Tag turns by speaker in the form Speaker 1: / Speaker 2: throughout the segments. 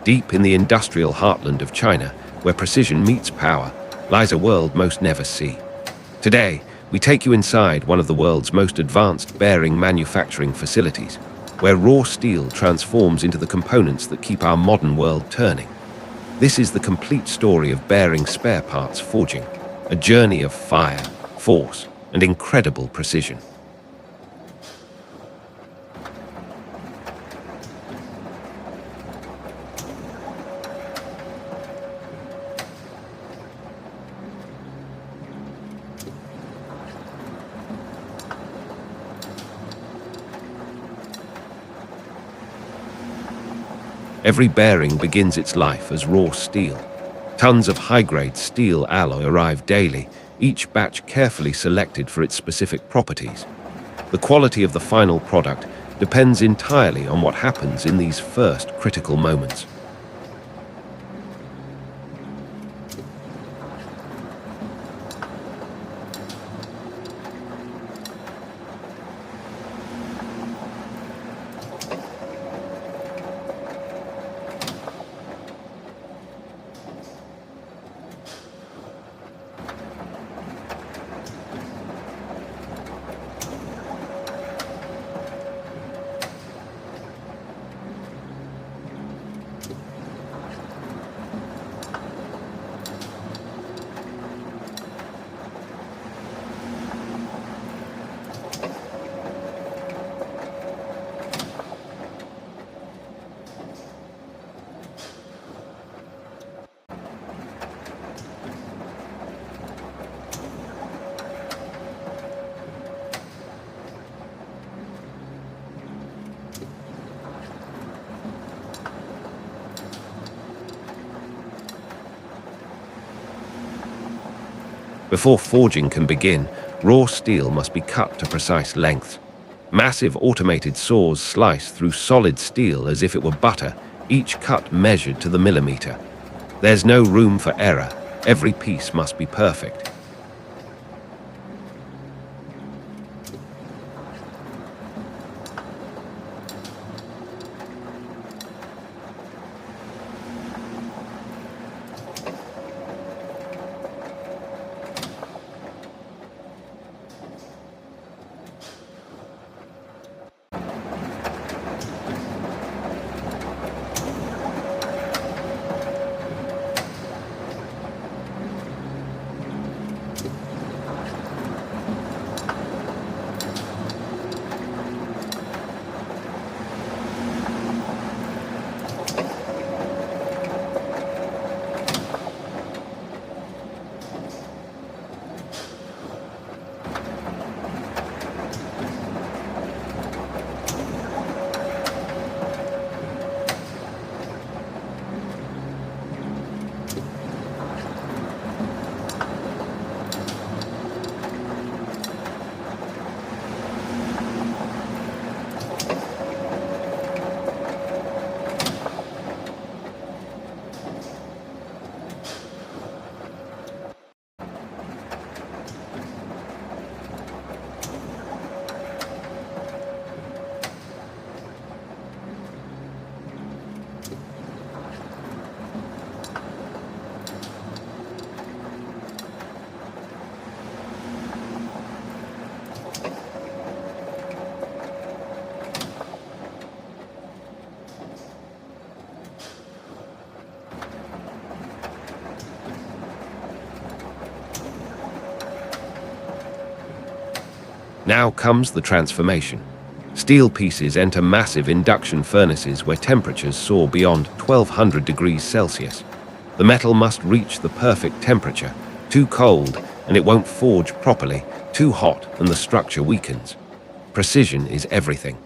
Speaker 1: Deep in the industrial heartland of China, where precision meets power, lies a world most never see. Today, we take you inside one of the world's most advanced bearing manufacturing facilities, where raw steel transforms into the components that keep our modern world turning. This is the complete story of bearing spare parts forging, a journey of fire, force, and incredible precision. Every bearing begins its life as raw steel. Tons of high-grade steel alloy arrive daily, each batch carefully selected for its specific properties. The quality of the final product depends entirely on what happens in these first critical moments. Before forging can begin, raw steel must be cut to precise lengths. Massive automated saws slice through solid steel as if it were butter, each cut measured to the millimeter. There's no room for error. Every piece must be perfect. Now comes the transformation. Steel pieces enter massive induction furnaces where temperatures soar beyond 1200 degrees Celsius. The metal must reach the perfect temperature. Too cold and it won't forge properly. Too hot and the structure weakens. Precision is everything.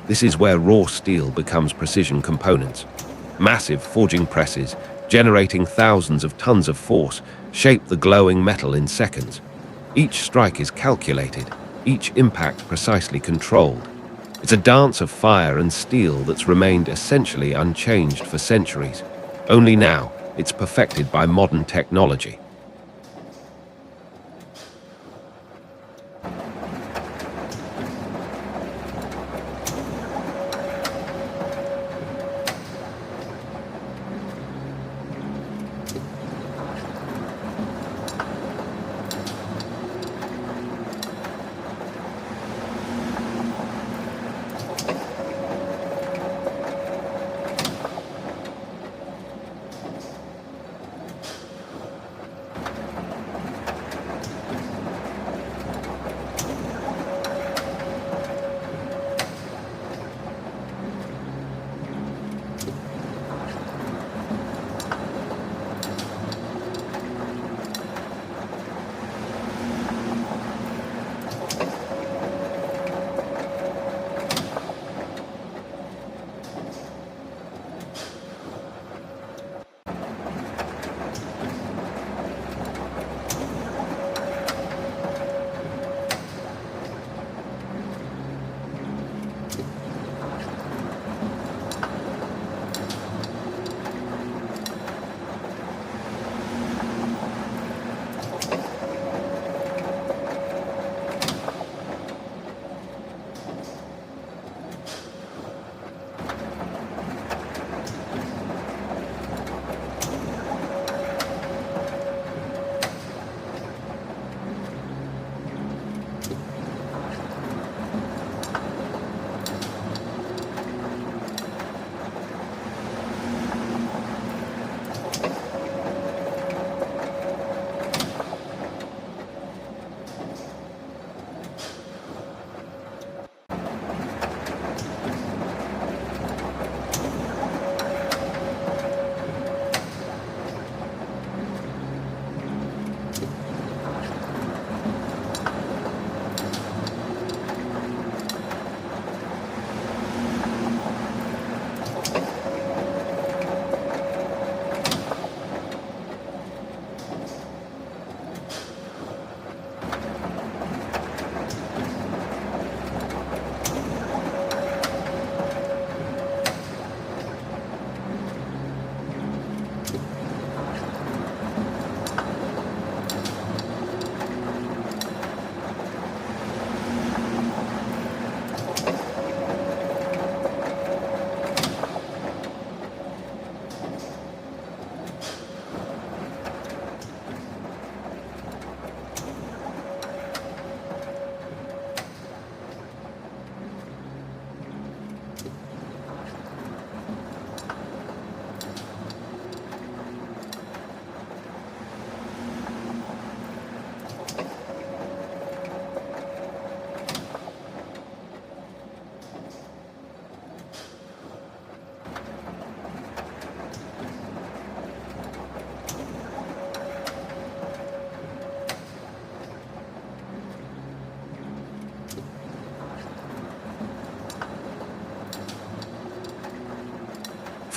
Speaker 1: This is where raw steel becomes precision components. Massive forging presses, generating thousands of tons of force, shape the glowing metal in seconds. Each strike is calculated, each impact precisely controlled. It's a dance of fire and steel that's remained essentially unchanged for centuries. Only now, it's perfected by modern technology.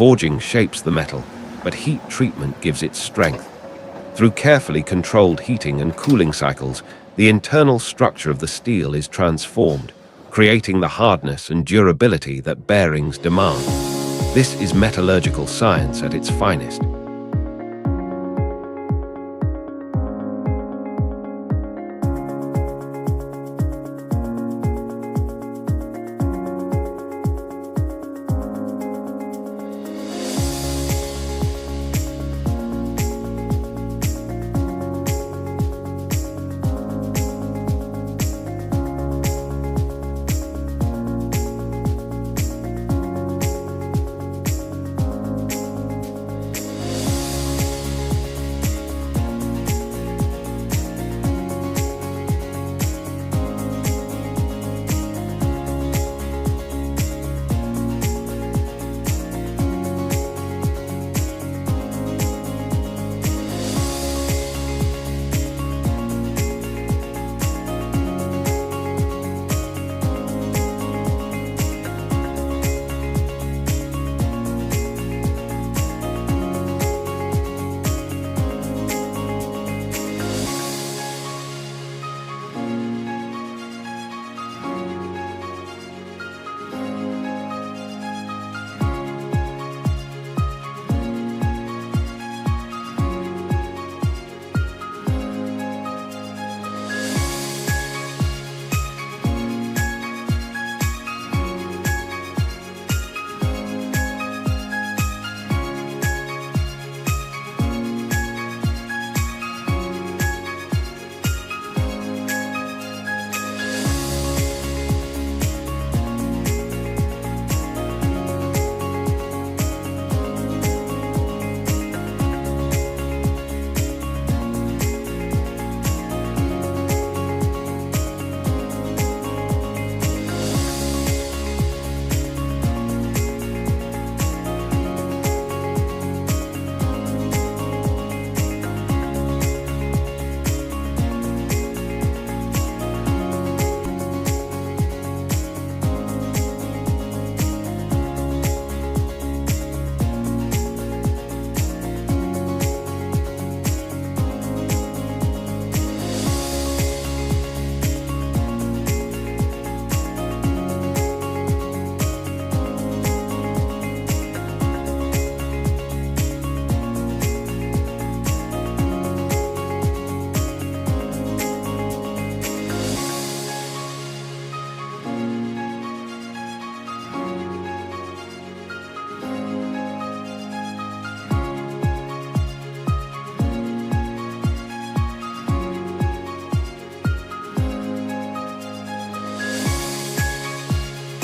Speaker 1: Forging shapes the metal, but heat treatment gives it strength. Through carefully controlled heating and cooling cycles, the internal structure of the steel is transformed, creating the hardness and durability that bearings demand. This is metallurgical science at its finest.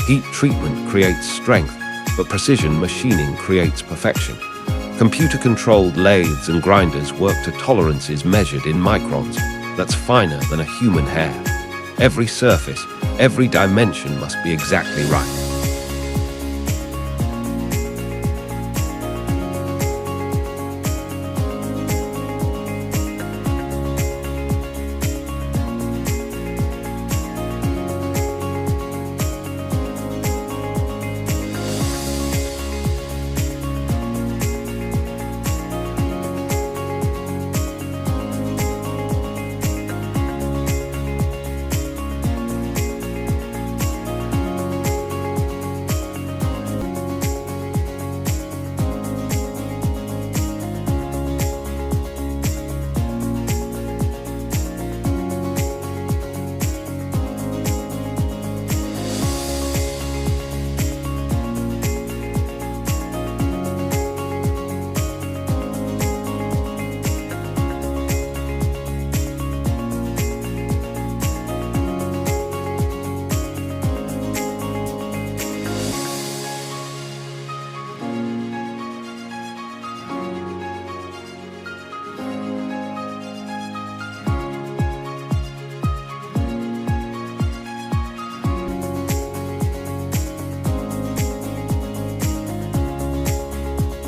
Speaker 1: Heat treatment creates strength, but precision machining creates perfection. Computer-controlled lathes and grinders work to tolerances measured in microns. That's finer than a human hair. Every surface, every dimension must be exactly right.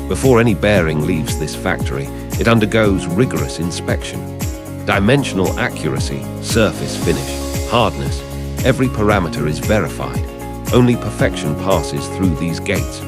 Speaker 1: Before any bearing leaves this factory, it undergoes rigorous inspection. Dimensional accuracy, surface finish, hardness, every parameter is verified. Only perfection passes through these gates.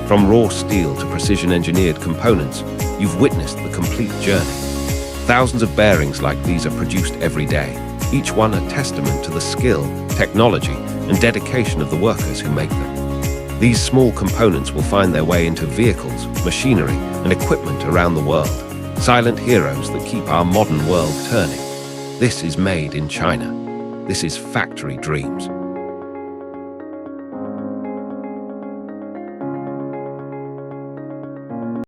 Speaker 1: From raw steel to precision-engineered components, you've witnessed the complete journey. Thousands of bearings like these are produced every day, each one a testament to the skill, technology, and dedication of the workers who make them. These small components will find their way into vehicles, machinery, and equipment around the world, silent heroes that keep our modern world turning. This is made in China. This is Factory Dreams.